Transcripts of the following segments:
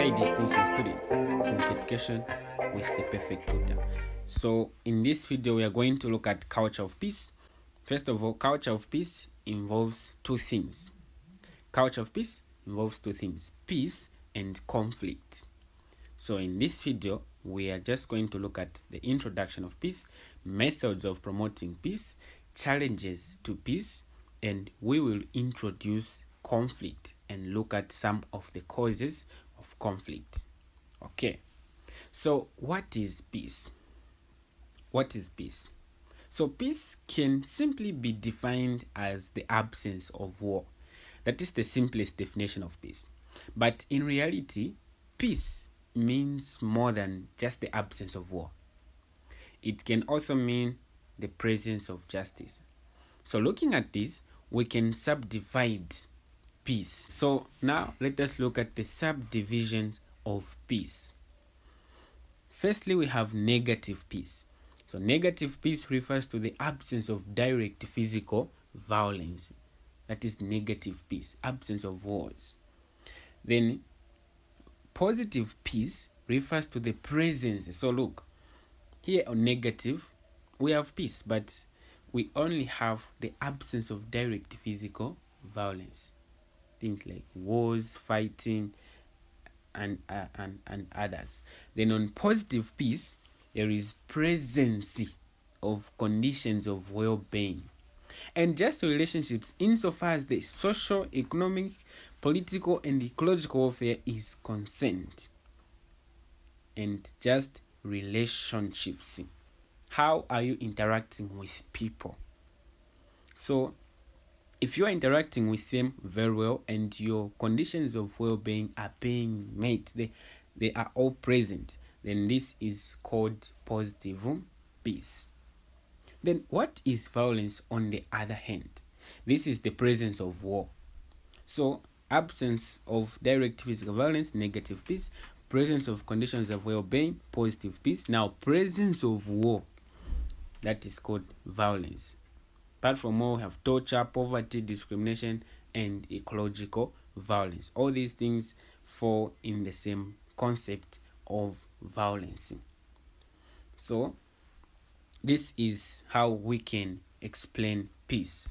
Hi distinction students, Civic Education with the perfect tutor. So in this video we are going to look at culture of peace. First of all, culture of peace involves two things. Culture of peace involves two things, peace and conflict. So in this video we are just going to look at the introduction of peace, methods of promoting peace, challenges to peace, and we will introduce conflict and look at some of the causes of conflict. Okay, so what is peace? What is peace? So peace can simply be defined as the absence of war. That is the simplest definition of peace. But in reality, peace means more than just the absence of war. It can also mean the presence of justice. So looking at this, we can subdivide peace. So now let us look at the subdivisions of peace. Firstly, we have negative peace. So negative peace refers to the absence of direct physical violence. That is negative peace, absence of wars. Then positive peace refers to the presence. So look, here on negative, we have peace, but we only have the absence of direct physical violence. Things like wars, fighting, and others. Then on positive peace, there is presence of conditions of well-being and just relationships insofar as the social, economic, political, and ecological welfare is concerned. And just relationships. How are you interacting with people? So if you are interacting with them very well and your conditions of well-being are being met, they are all present, then this is called positive peace. Then what is violence on the other hand? This is the presence of war. So absence of direct physical violence, negative peace. Presence of conditions of well-being, positive peace. Now presence of war, that is called violence. Apart from all, we have torture, poverty, discrimination, and ecological violence. All these things fall in the same concept of violence. So this is how we can explain peace.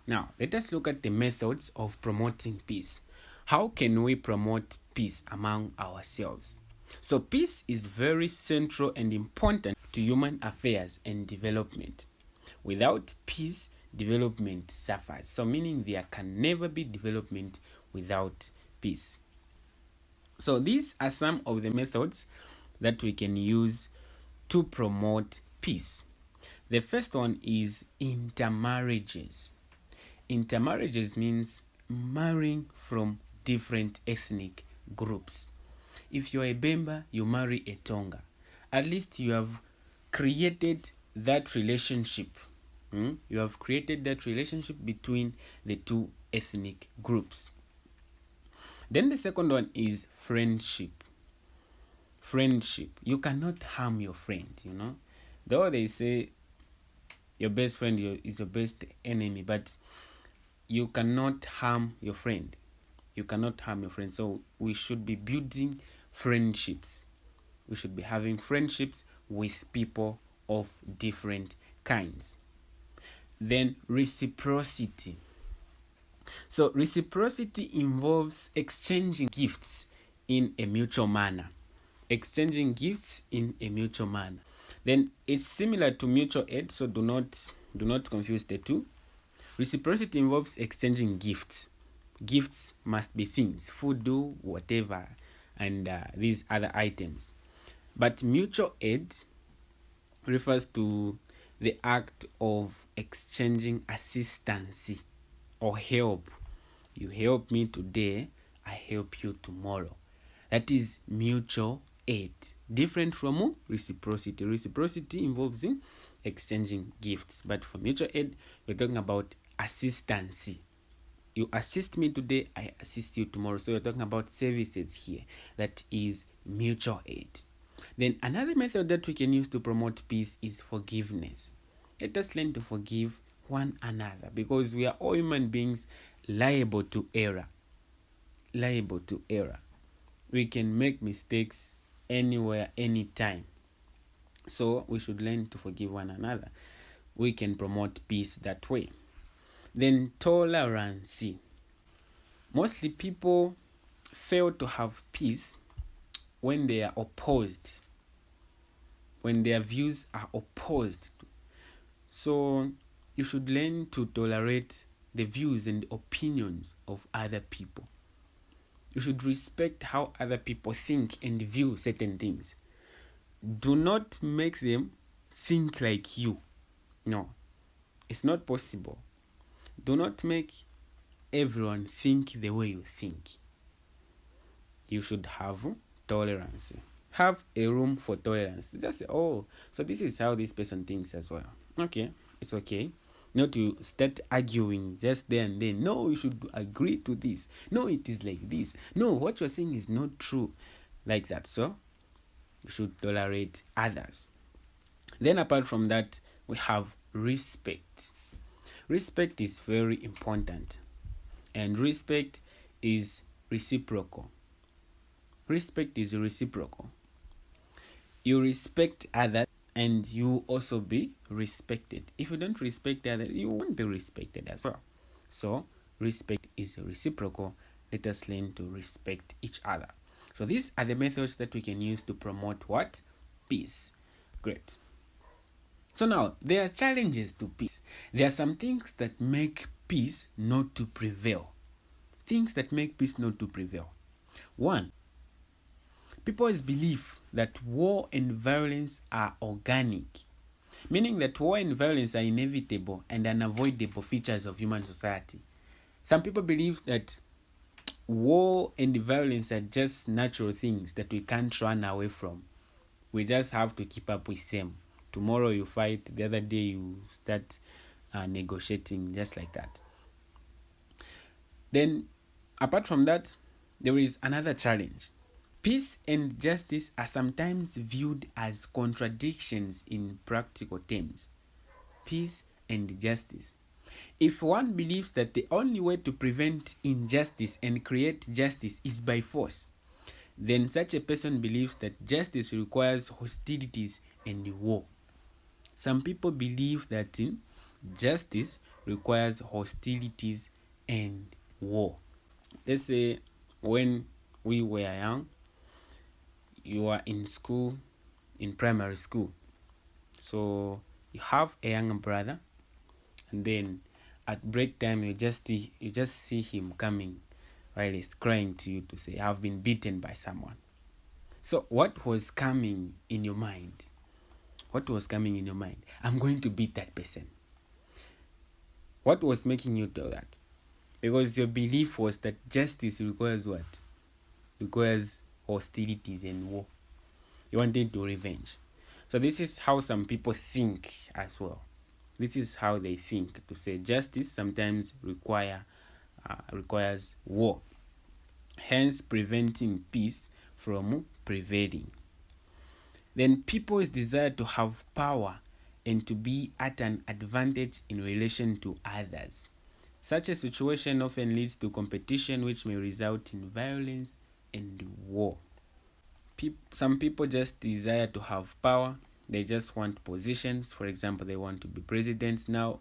Now, let us look at the methods of promoting peace. How can we promote peace among ourselves? So peace is very central and important to human affairs and development. Without peace, development suffers. So meaning there can never be development without peace. So these are some of the methods that we can use to promote peace. The first one is intermarriages. Intermarriages means marrying from different ethnic groups. If you're a Bemba, you marry a Tonga. At least you have created that relationship. You have created that relationship between the two ethnic groups. Then the second one is friendship. Friendship. You cannot harm your friend, Though they say your best friend is your best enemy, but you cannot harm your friend. You cannot harm your friend. So we should be building friendships. We should be having friendships with people of different kinds. Then reciprocity. So reciprocity involves exchanging gifts in a mutual manner. Exchanging gifts in a mutual manner. Then it's similar to mutual aid, so do not confuse the two. Reciprocity involves exchanging gifts. Gifts must be things, food, whatever, and these other items. But mutual aid refers to the act of exchanging assistance or help. You help me today, I help you tomorrow. That is mutual aid. Different from reciprocity. Reciprocity involves exchanging gifts. But for mutual aid, we're talking about assistance. You assist me today, I assist you tomorrow. So we're talking about services here. That is mutual aid. Then another method that we can use to promote peace is forgiveness. Let us learn to forgive one another because we are all human beings liable to error. We can make mistakes anywhere, anytime. So we should learn to forgive one another. We can promote peace that way. Then tolerance. Mostly people fail to have peace when they are opposed, when their views are opposed. So you should learn to tolerate the views and opinions of other people. You should respect how other people think and view certain things. Do not make them think like you. No, it's not possible. Do not make everyone think the way you think. You should have tolerance. Have a room for tolerance. Just say, oh, so this is how this person thinks as well. Okay, it's okay. Not to start arguing just there and then. No, you should agree to this. No, it is like this. No, what you're saying is not true. Like that. So, you should tolerate others. Then apart from that, we have respect. Respect is very important. And respect is reciprocal. Respect is reciprocal. You respect others and you also be respected. If you don't respect others, you won't be respected as well. So, respect is reciprocal. Let us learn to respect each other. So, these are the methods that we can use to promote what? Peace. Great. So now, there are challenges to peace. There are some things that make peace not to prevail. Things that make peace not to prevail. One, people's belief that war and violence are organic, meaning that war and violence are inevitable and unavoidable features of human society. Some people believe that war and violence are just natural things that we can't run away from. We just have to keep up with them. Tomorrow you fight, the other day you start negotiating, just like that. Then, apart from that, there is another challenge. Peace and justice are sometimes viewed as contradictions in practical terms. Peace and justice. If one believes that the only way to prevent injustice and create justice is by force, then such a person believes that justice requires hostilities and war. Some people believe that justice requires hostilities and war. Let's say when we were young, you are in school, in primary school. So you have a younger brother, and then at break time you just see him coming while he's crying to you to say, I've been beaten by someone. So what was coming in your mind? What was coming in your mind? I'm going to beat that person. What was making you do that? Because your belief was that justice requires what? Requires hostilities and war. You wanted to revenge. So this is how some people think as well. This is how they think, to say justice sometimes requires war, hence preventing peace from prevailing. Then people's desire to have power and to be at an advantage in relation to others. Such a situation often leads to competition, which may result in violence and war. Some people just desire to have power. They just want positions. For example, they want to be presidents. Now,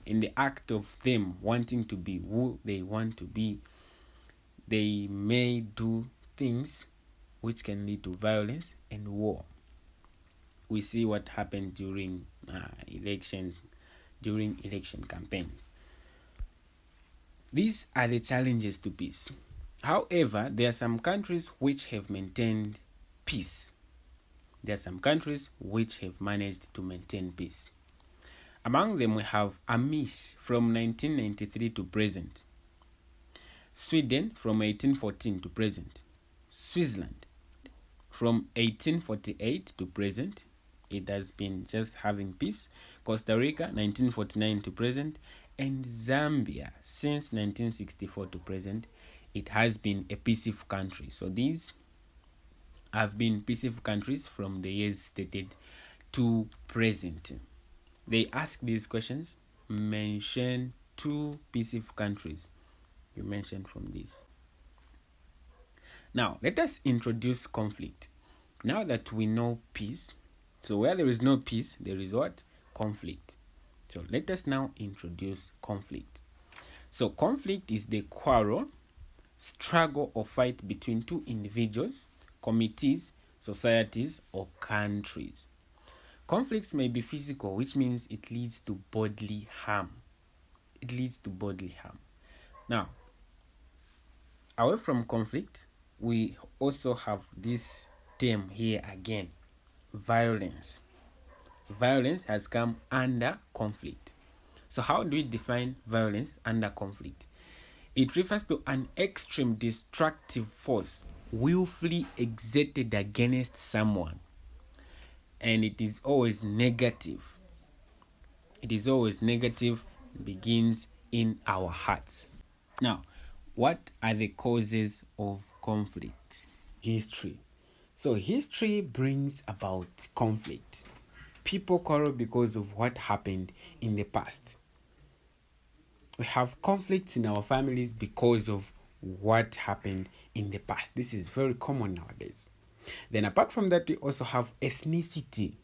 in the act of them wanting to be who they want to be, they may do things which can lead to violence and war. We see what happened during elections, during election campaigns. These are the challenges to peace. However, there are some countries which have maintained peace. There are some countries which have managed to maintain peace. Among them, we have Amish from 1993 to present. Sweden from 1814 to present. Switzerland from 1848 to present. It has been just having peace. Costa Rica 1949 to present. And Zambia since 1964 to present. It has been a peaceful country. So these have been peaceful countries from the years stated to present. They ask these questions. Mention 2 peaceful countries you mentioned from this. Now, let us introduce conflict. Now that we know peace, so where there is no peace, there is what? Conflict. So let us now introduce conflict. So conflict is the quarrel, struggle, or fight between two individuals, committees, societies, or countries. Conflicts may be physical, which means it leads to bodily harm. It leads to bodily harm. Now, away from conflict, we also have this term here again, violence. Violence has come under conflict. So how do we define violence under conflict? It refers to an extreme destructive force willfully exerted against someone. And it is always negative. It is always negative, begins in our hearts. Now, what are the causes of conflict? History. So history brings about conflict. People quarrel because of what happened in the past. We have conflicts in our families because of what happened in the past. This is very common nowadays. Then apart from that, we also have ethnicity.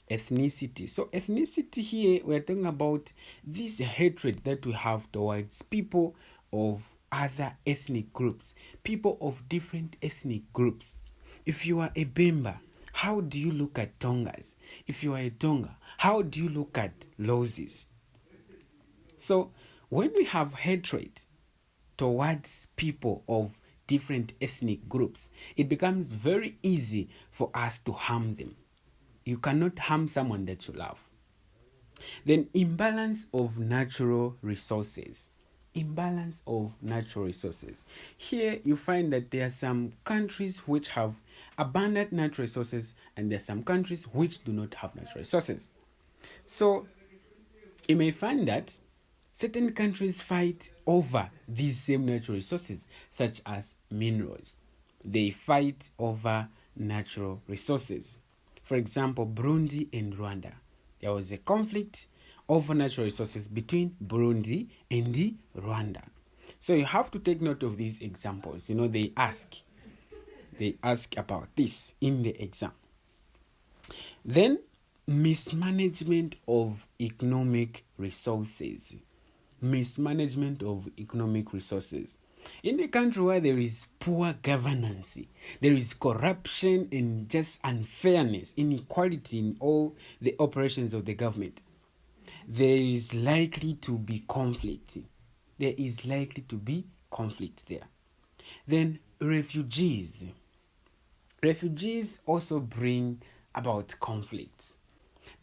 So ethnicity here, we're talking about this hatred that we have towards people of other ethnic groups, people of different ethnic groups. If you are a Bemba, how do you look at Tongas? If you are a Tonga, how do you look at Lozis? So when we have hatred towards people of different ethnic groups, it becomes very easy for us to harm them. You cannot harm someone that you love. Then imbalance of natural resources. Imbalance of natural resources. Here you find that there are some countries which have abundant natural resources and there are some countries which do not have natural resources. So you may find that certain countries fight over these same natural resources, such as minerals. They fight over natural resources. For example, Burundi and Rwanda. There was a conflict over natural resources between Burundi and Rwanda. So you have to take note of these examples. They ask about this in the exam. Then, mismanagement of economic resources. Mismanagement of economic resources. In a country where there is poor governance, there is corruption and just unfairness, inequality in all the operations of the government, there is likely to be conflict. There is likely to be conflict there. Then refugees. Refugees also bring about conflicts.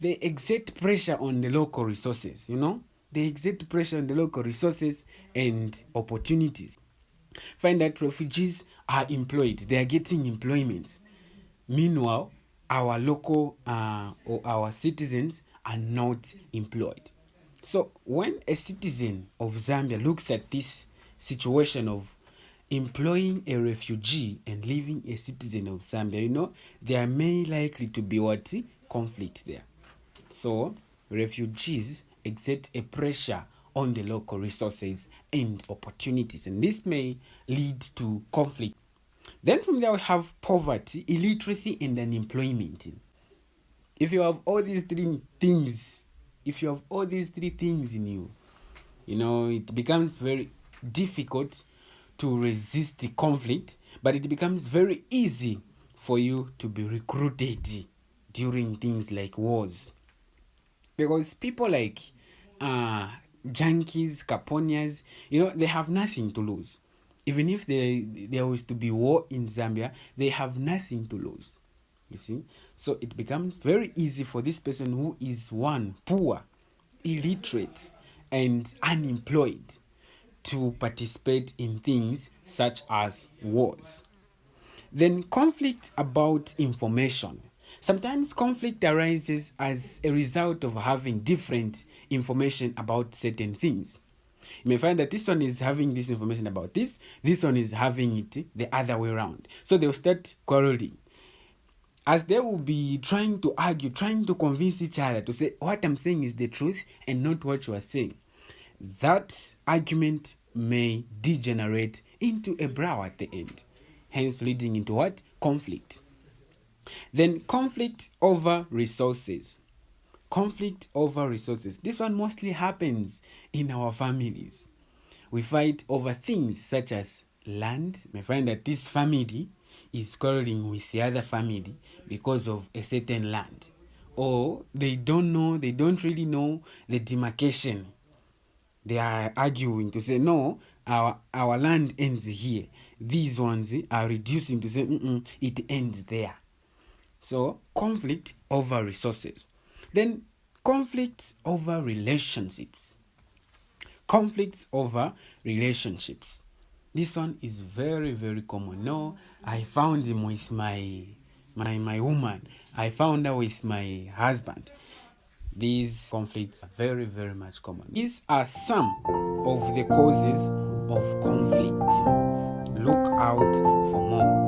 They exert pressure on the local resources, They exert pressure on the local resources and opportunities. Find that refugees are employed. They are getting employment. Meanwhile, our local or our citizens are not employed. So when a citizen of Zambia looks at this situation of employing a refugee and leaving a citizen of Zambia, there may likely to be conflict there. So refugees exert a pressure on the local resources and opportunities, and this may lead to conflict. Then from there we have poverty, illiteracy, and unemployment. If you have all these three things, in you, it becomes very difficult to resist the conflict, but it becomes very easy for you to be recruited during things like wars. Because people like junkies, caponias, they have nothing to lose. Even if there was to be war in Zambia, they have nothing to lose. You see? So it becomes very easy for this person who is poor, illiterate, and unemployed to participate in things such as wars. Then conflict about information. Sometimes conflict arises as a result of having different information about certain things. You may find that this one is having this information about this one is having it the other way around. So they'll start quarreling. As they will be trying to argue, trying to convince each other to say, what I'm saying is the truth and not what you are saying. That argument may degenerate into a brawl at the end. hence leading into what? Conflict. Then conflict over resources. Conflict over resources. This one mostly happens in our families. We fight over things such as land. We find that this family is quarreling with the other family because of a certain land. Or they don't really know the demarcation. They are arguing to say, no, our land ends here. These ones are reducing to say, it ends there. So, conflict over resources. Then, conflicts over relationships. Conflicts over relationships. This one is very, very common. No, I found him with my woman. I found her with my husband. These conflicts are very, very much common. These are some of the causes of conflict. Look out for more.